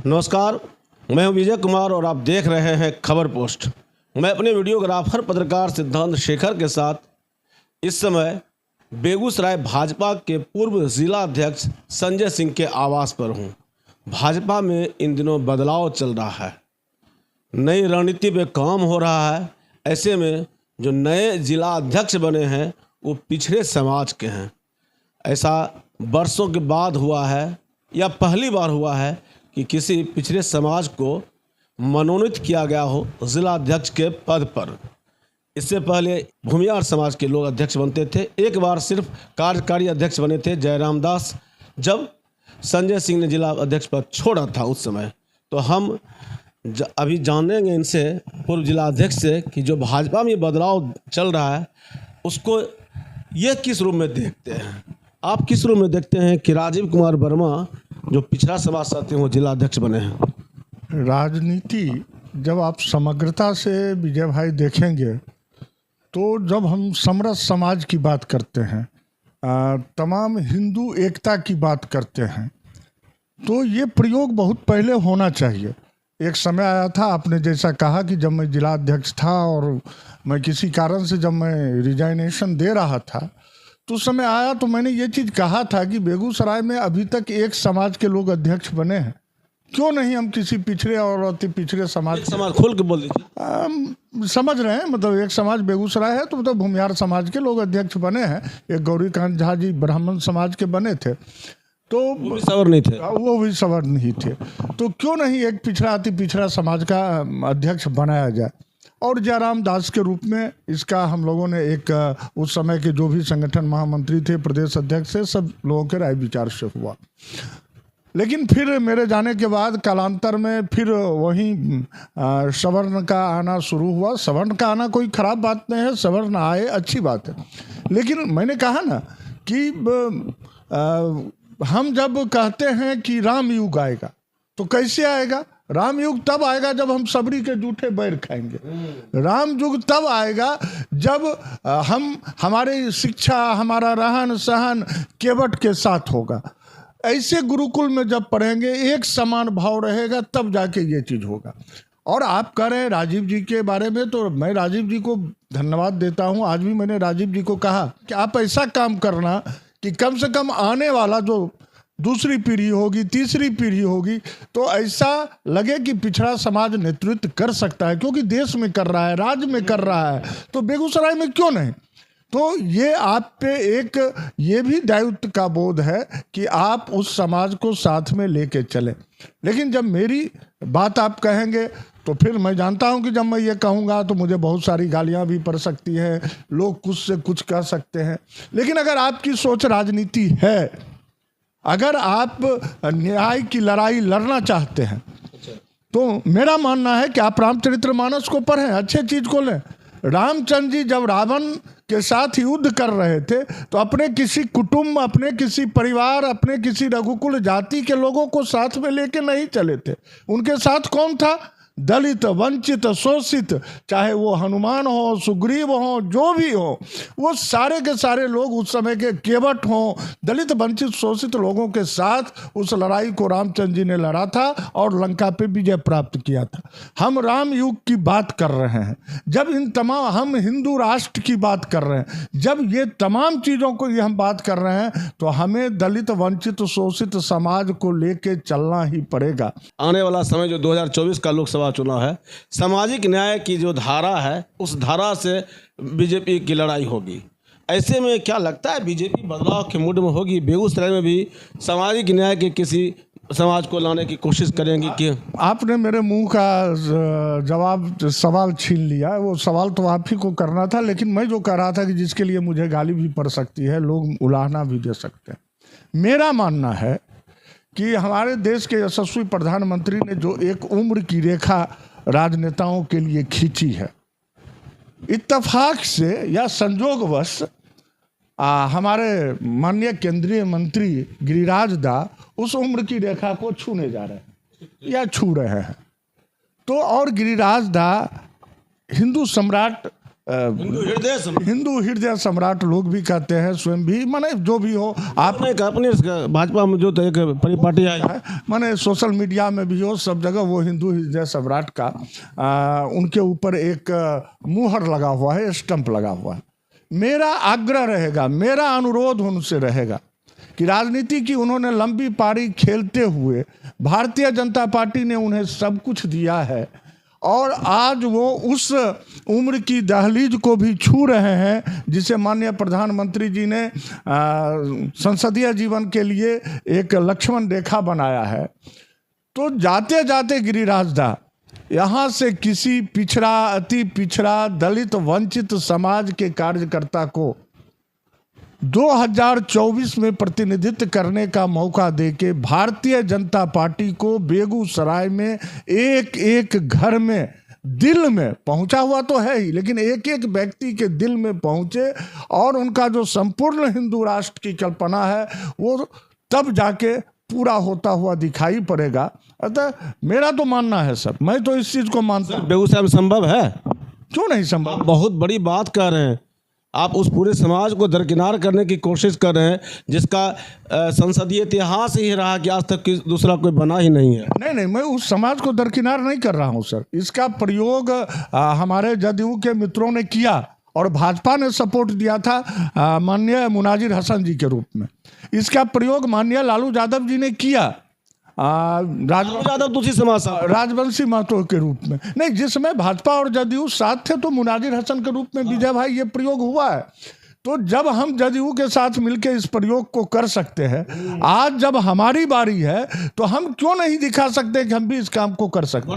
नमस्कार, मैं हूं विजय कुमार और आप देख रहे हैं खबर पोस्ट। मैं अपने वीडियोग्राफर पत्रकार सिद्धांत शेखर के साथ इस समय बेगूसराय भाजपा के पूर्व जिला अध्यक्ष संजय सिंह के आवास पर हूं। भाजपा में इन दिनों बदलाव चल रहा है, नई रणनीति पे काम हो रहा है। ऐसे में जो नए जिला अध्यक्ष बने हैं वो पिछड़े समाज के हैं। ऐसा वर्षों के बाद हुआ है या पहली बार हुआ है कि किसी पिछड़े समाज को मनोनीत किया गया हो जिला अध्यक्ष के पद पर। इससे पहले भूमियार समाज के लोग अध्यक्ष बनते थे। एक बार सिर्फ कार्यकारी अध्यक्ष बने थे जयराम दास, जब संजय सिंह ने जिला अध्यक्ष पद छोड़ा था उस समय। तो हम अभी जानेंगे इनसे, पूर्व जिला अध्यक्ष से, कि जो भाजपा में बदलाव चल रहा है उसको ये किस रूप में देखते हैं। आप किस रूप में देखते हैं कि राजीव कुमार वर्मा जो पिछड़ा समाज से आते हैं वो जिला अध्यक्ष बने हैं। राजनीति जब आप समग्रता से विजय भाई देखेंगे तो जब हम समरस समाज की बात करते हैं, तमाम हिंदू एकता की बात करते हैं, तो ये प्रयोग बहुत पहले होना चाहिए। एक समय आया था, आपने जैसा कहा कि जब मैं जिला अध्यक्ष था और मैं किसी कारण से जब मैं रिजाइनेशन दे रहा था तो उस समय आया तो मैंने ये चीज़ कहा था कि बेगूसराय में अभी तक एक समाज के लोग अध्यक्ष बने हैं, क्यों नहीं हम किसी पिछड़े और अति पिछड़े समाज खोल के बोल दीजिए। समझ रहे हैं, मतलब एक समाज बेगूसराय है तो मतलब भूमियार समाज के लोग अध्यक्ष बने हैं। एक गौरीकांत झा जी ब्राह्मण समाज के बने थे, तो वो भी सवर नहीं थे, वो भी सवर नहीं थे, तो क्यों नहीं एक पिछड़ा अति पिछड़ा समाज का अध्यक्ष बनाया जाए। और जयराम दास के रूप में इसका हम लोगों ने एक उस समय के जो भी संगठन महामंत्री थे, प्रदेश अध्यक्ष थे, सब लोगों के राय विचार से हुआ। लेकिन फिर मेरे जाने के बाद कालांतर में फिर वहीं सवर्ण का आना शुरू हुआ। सवर्ण का आना कोई खराब बात नहीं है, सवर्ण आए अच्छी बात है। लेकिन मैंने कहा ना कि हम जब कहते हैं कि राम युग आएगा तो कैसे आएगा? राम युग तब आएगा जब हम सबरी के जूठे बैर खाएंगे। राम युग तब आएगा जब हमारी शिक्षा, हमारा रहन सहन केवट के साथ होगा। ऐसे गुरुकुल में जब पढ़ेंगे, एक समान भाव रहेगा, तब जाके ये चीज़ होगा। और आप कह रहे हैं राजीव जी के बारे में, तो मैं राजीव जी को धन्यवाद देता हूँ। आज भी मैंने राजीव जी को कहा कि आप ऐसा काम करना कि कम से कम आने वाला जो दूसरी पीढ़ी होगी, तीसरी पीढ़ी होगी, तो ऐसा लगे कि पिछड़ा समाज नेतृत्व कर सकता है, क्योंकि देश में कर रहा है, राज्य में कर रहा है, तो बेगूसराय में क्यों नहीं। तो ये आप पे एक ये भी दायित्व का बोध है कि आप उस समाज को साथ में लेके चलें। लेकिन जब मेरी बात आप कहेंगे तो फिर मैं जानता हूं कि जब मैं ये कहूँगा तो मुझे बहुत सारी गालियां भी पड़ सकती हैं, लोग कुछ से कुछ कह सकते हैं। लेकिन अगर आपकी सोच राजनीति है, अगर आप न्याय की लड़ाई लड़ना चाहते हैं, तो मेरा मानना है कि आप रामचरितमानस को पढ़ें, अच्छे चीज़ को लें। रामचंद्र जी जब रावण के साथ युद्ध कर रहे थे तो अपने किसी कुटुंब, अपने किसी परिवार, अपने किसी रघुकुल जाति के लोगों को साथ में लेके नहीं चले थे। उनके साथ कौन था? दलित, वंचित, शोषित, चाहे वो हनुमान हो, सुग्रीव हो, जो भी हो, वो सारे के सारे लोग उस समय के केवट हों, दलित, वंचित, शोषित लोगों के साथ उस लड़ाई को रामचंद्र जी ने लड़ा था और लंका पे विजय प्राप्त किया था। हम राम युग की बात कर रहे हैं, जब इन तमाम हम हिंदू राष्ट्र की बात कर रहे हैं, जब ये तमाम चीज़ों को ये हम बात कर रहे हैं, तो हमें दलित, वंचित, शोषित समाज को लेके चलना ही पड़ेगा। आने वाला समय जो 2024 का लोकसभा चुनाव है, सामाजिक न्याय की जो धारा है उस धारा से बीजेपी की लड़ाई होगी। ऐसे में क्या लगता है बीजेपी बदलाव के मूड में होगी? बेगूसराय में भी सामाजिक न्याय के किसी समाज को लाने की कोशिश करेंगे कि? आपने मेरे मुंह का जवाब सवाल छीन लिया। वो सवाल तो आप ही को करना था, लेकिन मैं जो कह रहा था कि जिसके लिए मुझे गाली भी पड़ सकती है, लोग उलाहना भी दे सकते हैं। मेरा मानना है कि हमारे देश के यशस्वी प्रधानमंत्री ने जो एक उम्र की रेखा राजनेताओं के लिए खींची है, इत्तेफाक से या संजोगवश हमारे माननीय केंद्रीय मंत्री गिरिराज दा उस उम्र की रेखा को छूने जा रहे हैं या छू रहे हैं। तो और गिरिराज दा हिंदू सम्राट हिंदू हृदय सम्राट लोग भी कहते हैं, स्वयं भी, माने जो भी हो, आपने अपने भाजपा में जो तो एक परिपाटी आई है, माने सोशल मीडिया में भी हो, सब जगह वो हिंदू हृदय सम्राट का उनके ऊपर एक मुहर लगा हुआ है, स्टंप लगा हुआ है। मेरा आग्रह रहेगा, मेरा अनुरोध उनसे रहेगा कि राजनीति की उन्होंने लंबी पारी खेलते हुए भारतीय जनता पार्टी ने उन्हें सब कुछ दिया है और आज वो उस उम्र की दहलीज को भी छू रहे हैं जिसे माननीय प्रधानमंत्री जी ने संसदीय जीवन के लिए एक लक्ष्मण रेखा बनाया है। तो जाते जाते गिरिराज दा, यहाँ से किसी पिछड़ा, अति पिछड़ा, दलित, वंचित समाज के कार्यकर्ता को 2024 में प्रतिनिधित्व करने का मौका देके भारतीय जनता पार्टी को बेगूसराय में एक एक घर में, दिल में पहुंचा हुआ तो है ही, लेकिन एक एक व्यक्ति के दिल में पहुंचे और उनका जो संपूर्ण हिंदू राष्ट्र की कल्पना है वो तब जाके पूरा होता हुआ दिखाई पड़ेगा। अतः मेरा तो मानना है सर, मैं तो इस चीज को मानता हूं। बेगूसराय में संभव है? क्यों नहीं संभव? बहुत बड़ी बात कर रहे हैं आप, उस पूरे समाज को दरकिनार करने की कोशिश कर रहे हैं जिसका संसदीय इतिहास ही रहा कि आज तक दूसरा कोई बना ही नहीं है। नहीं, मैं उस समाज को दरकिनार नहीं कर रहा हूं सर। इसका प्रयोग हमारे जदयू के मित्रों ने किया और भाजपा ने सपोर्ट दिया था माननीय मुनाजिर हसन जी के रूप में। इसका प्रयोग माननीय लालू यादव जी ने किया राजवंशी महतो के रूप में। नहीं, जिसमें भाजपा और जदयू साथ थे तो मुनाजिर हसन के रूप में विजय भाई ये प्रयोग हुआ है। तो जब हम जदयू के साथ मिलकर इस प्रयोग को कर सकते हैं, आज जब हमारी बारी है तो हम क्यों नहीं दिखा सकते कि हम भी इस काम को कर सकते हैं।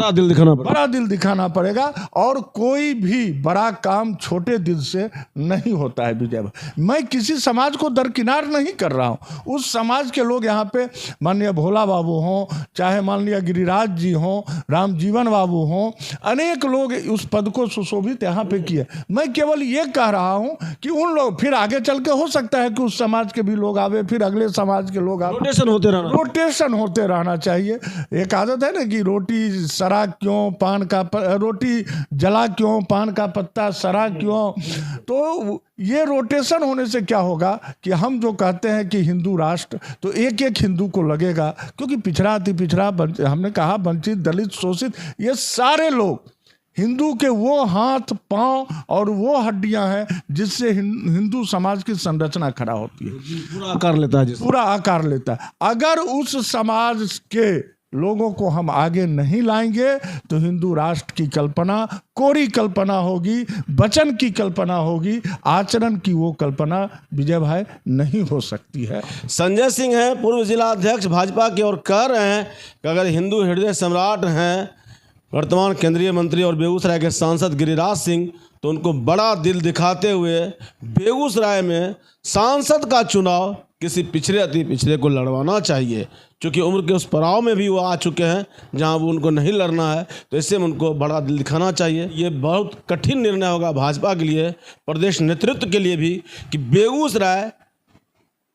बड़ा दिल दिखाना पड़ेगा और कोई भी बड़ा काम छोटे दिल से नहीं होता है विजय भाई। मैं किसी समाज को दरकिनार नहीं कर रहा हूँ। उस समाज के लोग यहाँ पे माननीय भोला बाबू हों, चाहे माननीय गिरिराज जी हों, रामजीवन बाबू हों, अनेक लोग उस पद को सुशोभित यहाँ पे किए। मैं केवल ये कह रहा हूँ कि उन लोग फिर आगे चल के हो सकता है कि उस समाज के भी लोग आवे, फिर अगले समाज के लोग आवे, रोटेशन होते रहना चाहिए। एक आदत है ना कि रोटी सरा क्यों, पान का रोटी जला क्यों, पान का पत्ता सरा क्यों। तो ये रोटेशन होने से क्या होगा कि हम जो कहते हैं कि हिंदू राष्ट्र, तो एक एक हिंदू को लगेगा, क्योंकि पिछड़ा, अति पिछड़ा, हमने कहा वंचित, दलित, शोषित, ये सारे लोग हिंदू के वो हाथ, पांव और वो हड्डियां हैं जिससे हिंदू समाज की संरचना खड़ा होती है, पूरा आकार लेता है। अगर उस समाज के लोगों को हम आगे नहीं लाएंगे तो हिंदू राष्ट्र की कल्पना कोरी कल्पना होगी, वचन की कल्पना होगी, आचरण की वो कल्पना विजय भाई नहीं हो सकती है। संजय सिंह हैं पूर्व जिला अध्यक्ष भाजपा के और कह रहे हैं कि अगर हिंदू हृदय सम्राट हैं वर्तमान केंद्रीय मंत्री और बेगूसराय के सांसद गिरिराज सिंह, तो उनको बड़ा दिल दिखाते हुए बेगूसराय में सांसद का चुनाव किसी पिछड़े, अति पिछड़े को लड़वाना चाहिए, क्योंकि उम्र के उस पड़ाव में भी वो आ चुके हैं जहां वो उनको नहीं लड़ना है। तो इससे में उनको बड़ा दिल दिखाना चाहिए। ये बहुत कठिन निर्णय होगा भाजपा के लिए, प्रदेश नेतृत्व के लिए भी, कि बेगूसराय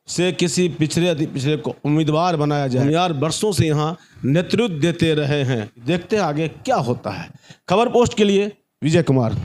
से किसी पिछड़े, अति पिछड़े को उम्मीदवार बनाया जाए। यार वर्षों से यहाँ नेतृत्व देते रहे हैं, देखते हैं आगे क्या होता है। खबर पोस्ट के लिए विजय कुमार।